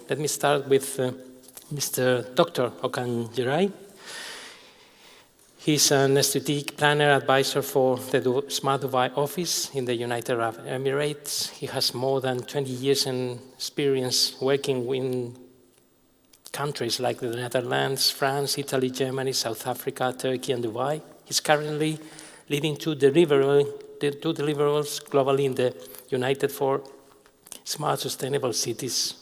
let me start with Mr. Dr. Okan Geray. He's an strategic planner advisor for the Smart Dubai office in the United Arab Emirates. He has more than 20 years in experience working in countries like the Netherlands, France, Italy, Germany, South Africa, Turkey, and Dubai. He's currently leading two deliverables globally in the United for Smart Sustainable Cities.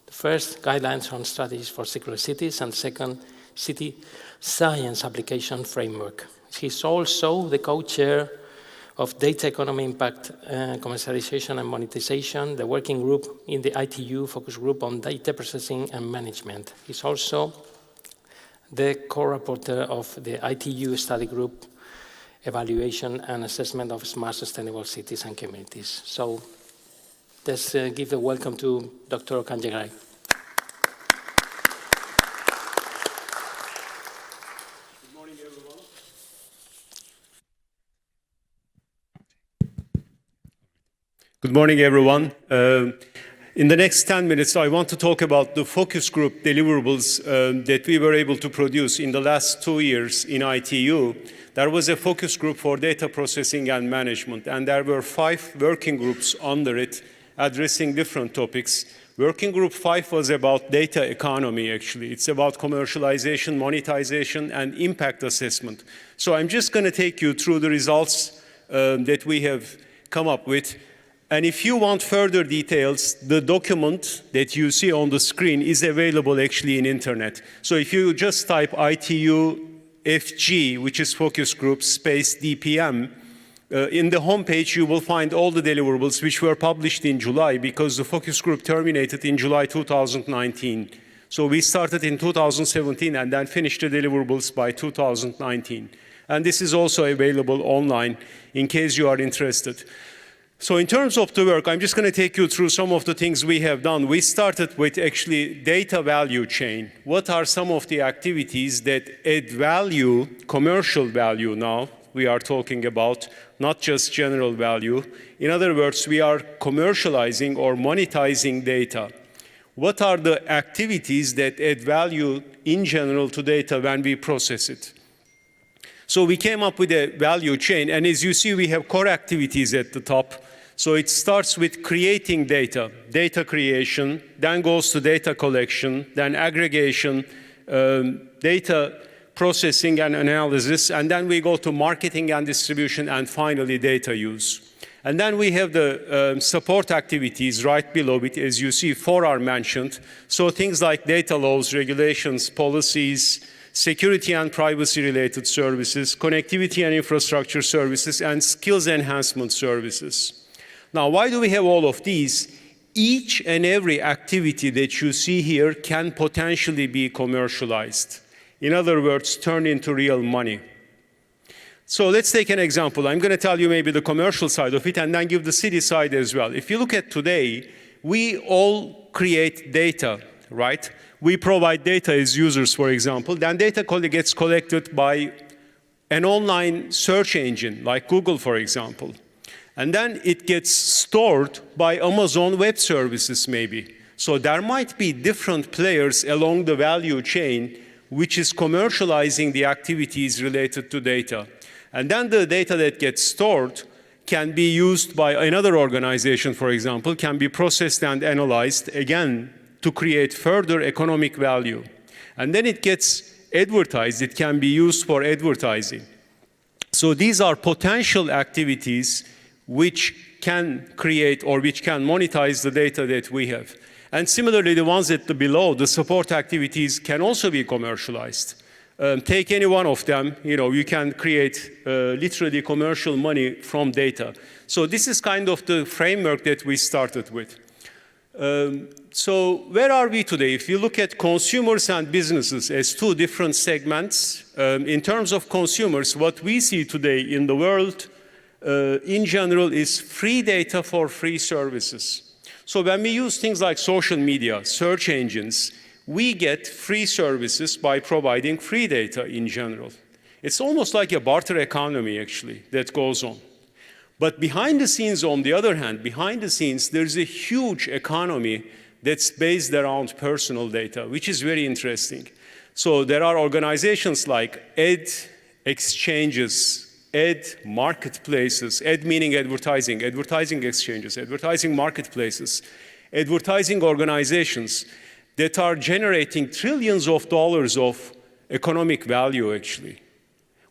The first, guidelines on strategies for circular cities, and second, city science application framework. He's also the co-chair of Data Economy Impact, Commercialization and Monetization, the working group in the ITU focus group on data processing and management. He's also the co-rapporteur of the ITU study group evaluation and assessment of smart sustainable cities and communities. So let's give a welcome to Dr. Okan Geray. Good morning, everyone. In the next 10 minutes, I want to talk about the focus group deliverables that we were able to produce in the last 2 years in ITU. There was a focus group for data processing and management, and there were 5 working groups under it addressing different topics. Working group 5 was about data economy, actually. It's about commercialization, monetization, and impact assessment. So I'm just going to take you through the results that we have come up with. And if you want further details, the document that you see on the screen is available actually in internet. So if you just type ITU FG, which is focus group space DPM, in the homepage you will find all the deliverables which were published in July, because the focus group terminated in July 2019. So we started in 2017 and then finished the deliverables by 2019. And this is also available online in case you are interested. So in terms of the work, I'm just going to take you through some of the things we have done. We started with actually data value chain. What are some of the activities that add value, commercial value now, we are talking about, not just general value. In other words, we are commercializing or monetizing data. What are the activities that add value in general to data when we process it? So we came up with a value chain, and as you see, we have core activities at the top. So it starts with creating data, data creation, then goes to data collection, then aggregation, data processing and analysis, and then we go to marketing and distribution, and finally data use. And then we have the support activities right below it. As you see, 4 are mentioned. So things like data laws, regulations, policies, security and privacy-related services, connectivity and infrastructure services, and skills enhancement services. Now, why do we have all of these? Each and every activity that you see here can potentially be commercialized. In other words, turn into real money. So let's take an example. I'm going to tell you maybe the commercial side of it and then give the city side as well. If you look at today, we all create data, right? We provide data as users, for example. Then data gets collected by an online search engine like Google, for example. And then it gets stored by Amazon Web Services, maybe. So there might be different players along the value chain which is commercializing the activities related to data. And then the data that gets stored can be used by another organization, for example, can be processed and analyzed, again, to create further economic value. And then it gets advertised. It can be used for advertising. So these are potential activities which can create or which can monetize the data that we have. And similarly, the ones at the below, the support activities, can also be commercialized. Take any one of them, you can create literally commercial money from data. So this is kind of the framework that we started with. So where are we today? If you look at consumers and businesses as 2 different segments, in terms of consumers, what we see today in the world in general is free data for free services. So when we use things like social media, search engines, we get free services by providing free data in general. It's almost like a barter economy, actually, that goes on. But behind the scenes, on the other hand, behind the scenes, there's a huge economy that's based around personal data, which is very interesting. So there are organizations like ad exchanges, ad marketplaces, ad meaning advertising, advertising exchanges, advertising marketplaces, advertising organizations that are generating trillions of dollars of economic value, actually.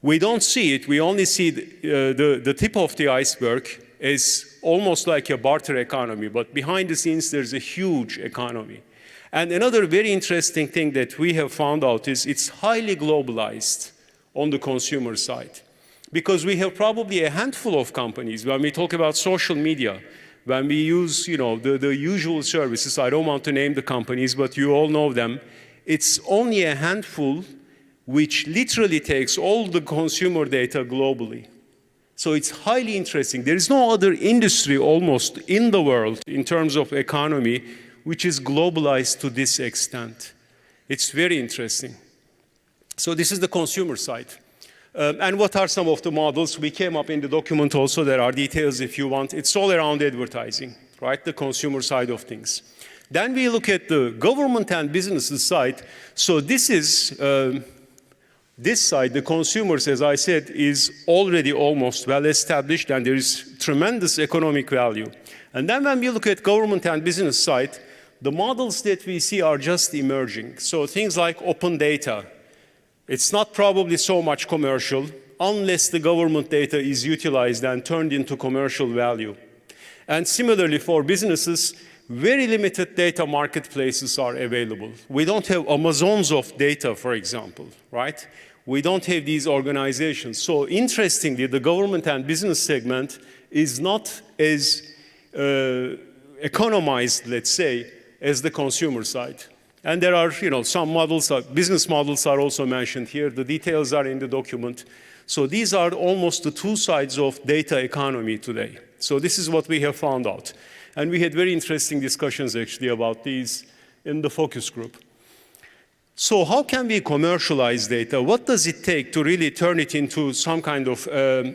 We don't see it. We only see the tip of the iceberg as almost like a barter economy. But behind the scenes, there's a huge economy. And another very interesting thing that we have found out is it's highly globalized on the consumer side. Because we have probably a handful of companies, when we talk about social media, when we use the usual services, I don't want to name the companies, but you all know them, it's only a handful which literally takes all the consumer data globally. So it's highly interesting. There is no other industry almost in the world in terms of economy which is globalized to this extent. It's very interesting. So this is the consumer side. And what are some of the models? We came up in the document also. There are details if you want. It's all around advertising, right? The consumer side of things. Then we look at the government and businesses side. So this is, this side, the consumers, as I said, is already almost well established and there is tremendous economic value. And then when we look at government and business side, the models that we see are just emerging. So things like open data. It's not probably so much commercial unless the government data is utilized and turned into commercial value. And similarly for businesses, very limited data marketplaces are available. We don't have Amazons of data, for example, right? We don't have these organizations. So interestingly, the government and business segment is not as economized, let's say, as the consumer side. And there are, some models, business models are also mentioned here. The details are in the document. So these are almost the two sides of data economy today. So this is what we have found out. And we had very interesting discussions actually about these in the focus group. So how can we commercialize data? What does it take to really turn it into some kind of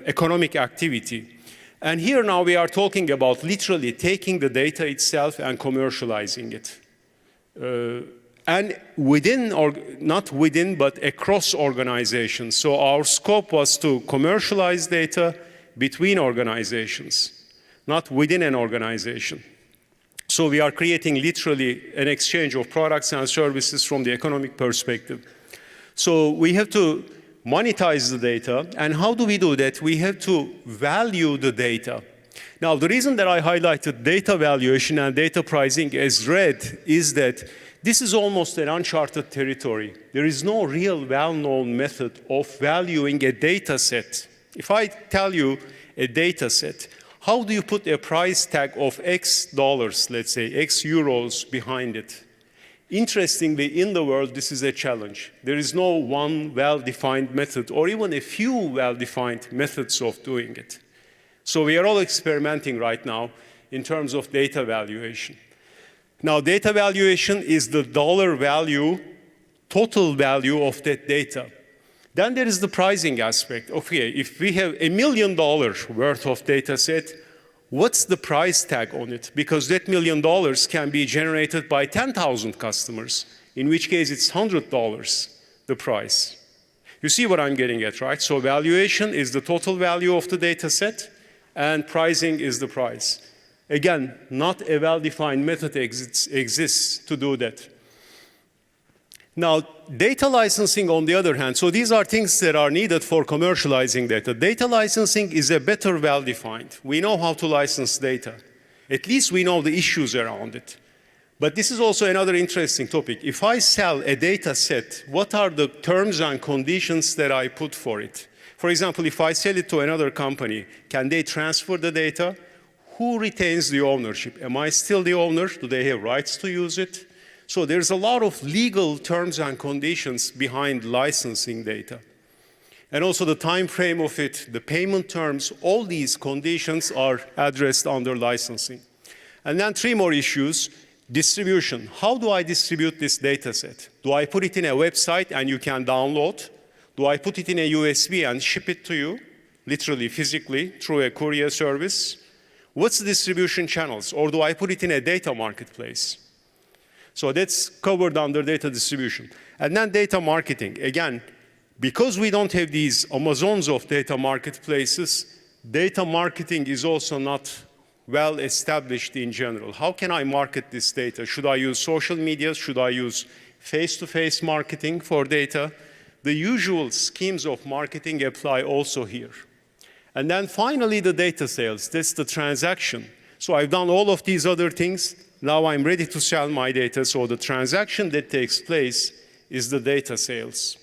economic activity? And here now we are talking about literally taking the data itself and commercializing it. And within, or not within, but across organizations. So our scope was to commercialize data between organizations, not within an organization. So we are creating literally an exchange of products and services from the economic perspective. So we have to monetize the data. And how do we do that? We have to value the data. Now, the reason that I highlighted data valuation and data pricing as red is that this is almost an uncharted territory. There is no real well-known method of valuing a data set. If I tell you a data set, how do you put a price tag of X dollars, let's say, X euros behind it? Interestingly, in the world, this is a challenge. There is no one well-defined method or even a few well-defined methods of doing it. So we are all experimenting right now in terms of data valuation. Now, data valuation is the dollar value, total value of that data. Then there is the pricing aspect. Okay, if we have $1 million worth of data set, what's the price tag on it? Because that $1 million can be generated by 10,000 customers, in which case it's $100, the price. You see what I'm getting at, right? So valuation is the total value of the data set, and pricing is the price. Again, not a well-defined method exists to do that. Now, data licensing, on the other hand, so these are things that are needed for commercializing data. Data licensing is a better well-defined. We know how to license data. At least we know the issues around it. But this is also another interesting topic. If I sell a data set, what are the terms and conditions that I put for it? For example, if I sell it to another company, can they transfer the data? Who retains the ownership? Am I still the owner? Do they have rights to use it? So there's a lot of legal terms and conditions behind licensing data. And also the time frame of it, the payment terms, all these conditions are addressed under licensing. And then three more issues. Distribution. How do I distribute this data set? Do I put it in a website and you can download? Do I put it in a USB and ship it to you, literally, physically, through a courier service? What's the distribution channels? Or do I put it in a data marketplace? So that's covered under data distribution. And then data marketing. Again, because we don't have these Amazons of data marketplaces, data marketing is also not well established in general. How can I market this data? Should I use social media? Should I use face-to-face marketing for data? The usual schemes of marketing apply also here. And then finally, the data sales. That's the transaction. So I've done all of these other things. Now I'm ready to sell my data. So the transaction that takes place is the data sales.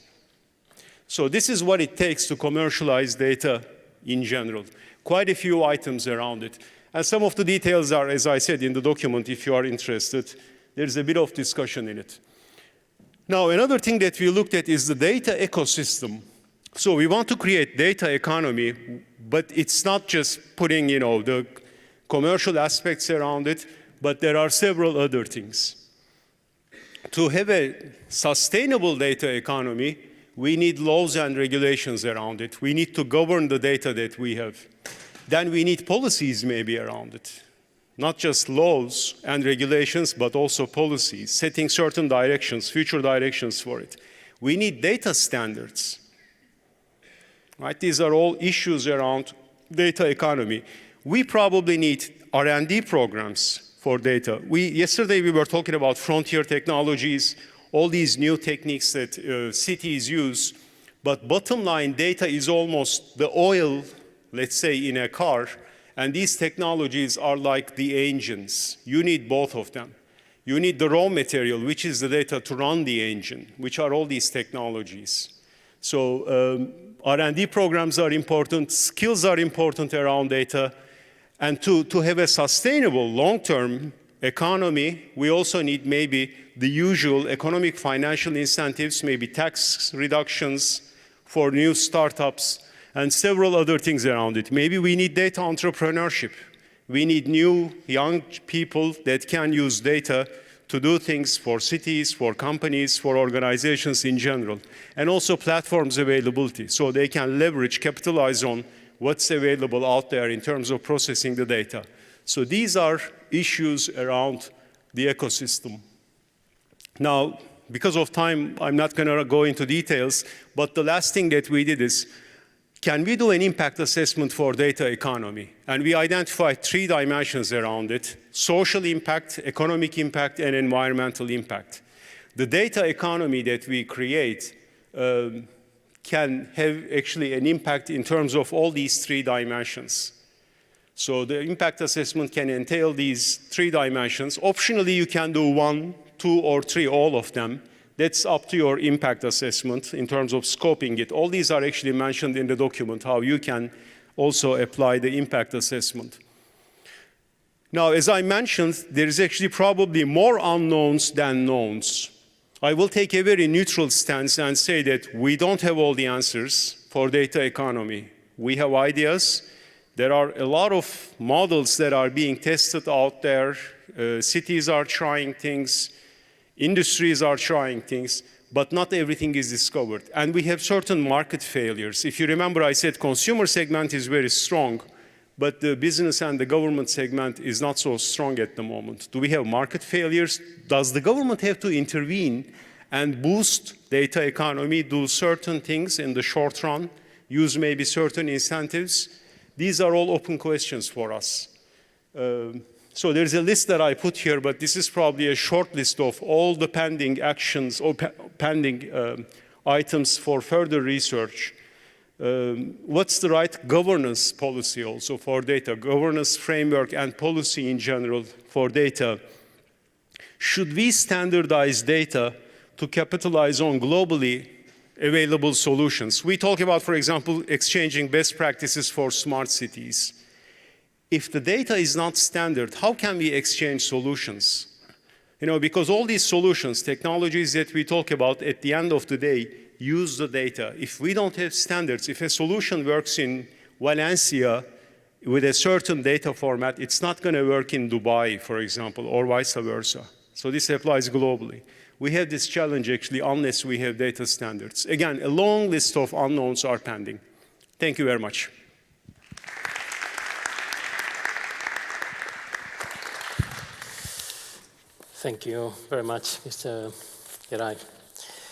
So this is what it takes to commercialize data in general. Quite a few items around it. And some of the details are, as I said, in the document, if you are interested. There's a bit of discussion in it. Now, another thing that we looked at is the data ecosystem. So we want to create data economy, but it's not just putting, the commercial aspects around it, but there are several other things. To have a sustainable data economy, we need laws and regulations around it. We need to govern the data that we have. Then we need policies maybe around it. Not just laws and regulations, but also policies, setting certain directions, future directions for it. We need data standards. Right? These are all issues around data economy. We probably need R&D programs for data. Yesterday we were talking about frontier technologies, all these new techniques that cities use, but bottom line, data is almost the oil, let's say, in a car, and these technologies are like the engines. You need both of them. You need the raw material, which is the data to run the engine, which are all these technologies. So R&D programs are important, skills are important around data, and to have a sustainable long-term economy, we also need maybe the usual economic financial incentives, maybe tax reductions for new startups, and several other things around it. Maybe we need data entrepreneurship. We need new young people that can use data to do things for cities, for companies, for organizations in general, and also platforms availability, so they can leverage, capitalize on what's available out there in terms of processing the data. So these are issues around the ecosystem. Now, because of time, I'm not going to go into details, but the last thing that we did is, can we do an impact assessment for data economy? And we identified 3 dimensions around it: social impact, economic impact, and environmental impact. The data economy that we create can have actually an impact in terms of all these 3 dimensions. So the impact assessment can entail these 3 dimensions. Optionally, you can do 1, 2, or 3, all of them. That's up to your impact assessment in terms of scoping it. All these are actually mentioned in the document, how you can also apply the impact assessment. Now, as I mentioned, there is actually probably more unknowns than knowns. I will take a very neutral stance and say that we don't have all the answers for data economy. We have ideas. There are a lot of models that are being tested out there. Cities are trying things. Industries are trying things, but not everything is discovered. And we have certain market failures. If you remember, I said consumer segment is very strong, but the business and the government segment is not so strong at the moment. Do we have market failures? Does the government have to intervene and boost data economy, do certain things in the short run, use maybe certain incentives? These are all open questions for us. So there's a list that I put here, but this is probably a short list of all the pending actions or pending items for further research. What's the right governance policy also for data, governance framework and policy in general for data? Should we standardize data to capitalize on globally available solutions? We talk about, for example, exchanging best practices for smart cities. If the data is not standard, how can we exchange solutions? Because all these solutions, technologies that we talk about, at the end of the day, use the data. If we don't have standards, if a solution works in Valencia with a certain data format, it's not going to work in Dubai, for example, or vice versa. So this applies globally. We have this challenge, actually, unless we have data standards. Again, a long list of unknowns are pending. Thank you very much. Thank you very much, Mr. Geray.